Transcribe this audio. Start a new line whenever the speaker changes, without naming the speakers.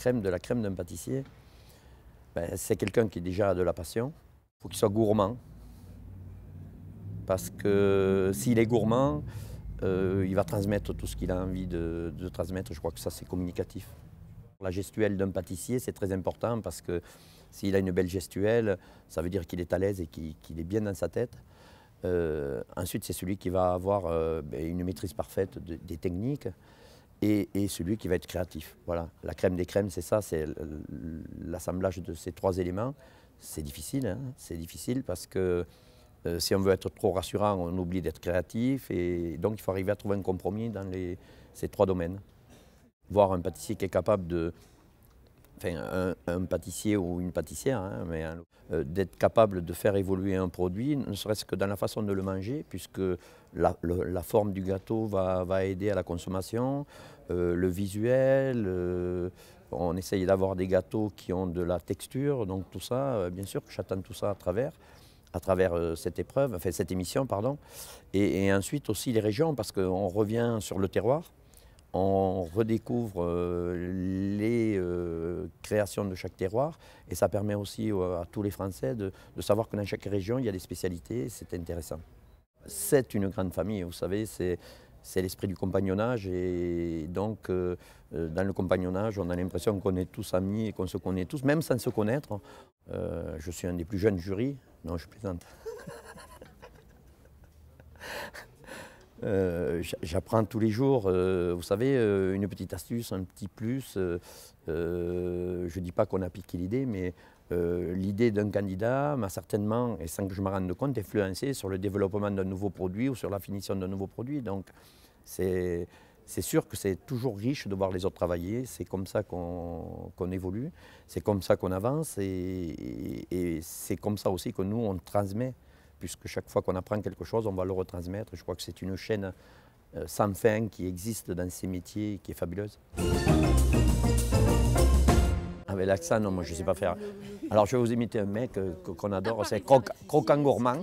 crème de la crème d'un pâtissier, ben, c'est quelqu'un qui déjà a de la passion. Il faut qu'il soit gourmand. Parce que s'il est gourmand, il va transmettre tout ce qu'il a envie de transmettre. Je crois que ça, c'est communicatif. La gestuelle d'un pâtissier, c'est très important parce que s'il a une belle gestuelle, ça veut dire qu'il est à l'aise et qu'il est bien dans sa tête. Ensuite, c'est celui qui va avoir une maîtrise parfaite des techniques et celui qui va être créatif. Voilà. La crème des crèmes, c'est ça, c'est l'assemblage de ces trois éléments. C'est difficile, hein, c'est difficile parce que si on veut être trop rassurant, on oublie d'être créatif et donc il faut arriver à trouver un compromis dans ces trois domaines. Voir un pâtissier qui est capable de, enfin un pâtissier ou une pâtissière, hein, mais d'être capable de faire évoluer un produit, ne serait-ce que dans la façon de le manger, puisque la forme du gâteau va aider à la consommation, le visuel, on essaye d'avoir des gâteaux qui ont de la texture, donc tout ça, bien sûr que j'attends tout ça à travers cette épreuve, enfin cette émission, pardon. Et ensuite aussi les régions, parce qu'on revient sur le terroir, on redécouvre les créations de chaque terroir, et ça permet aussi à tous les Français de savoir que dans chaque région, il y a des spécialités, c'est intéressant. C'est une grande famille, vous savez, c'est l'esprit du compagnonnage, et donc dans le compagnonnage, on a l'impression qu'on est tous amis et qu'on se connaît tous, même sans se connaître. Je suis un des plus jeunes jurys, non je plaisante. J'apprends tous les jours, vous savez, une petite astuce, un petit plus. Je ne dis pas qu'on a piqué l'idée, mais l'idée d'un candidat m'a certainement, et sans que je me rende compte, influencé sur le développement d'un nouveau produit ou sur la finition d'un nouveau produit. Donc c'est sûr que c'est toujours riche de voir les autres travailler, c'est comme ça qu'on évolue, c'est comme ça qu'on avance et c'est comme ça aussi que nous on transmet. Puisque chaque fois qu'on apprend quelque chose, on va le retransmettre. Je crois que c'est une chaîne sans fin qui existe dans ces métiers et qui est fabuleuse. Avec l'accent, non, moi je ne sais pas faire. Alors je vais vous imiter un mec qu'on adore, c'est Croquant Gourmand.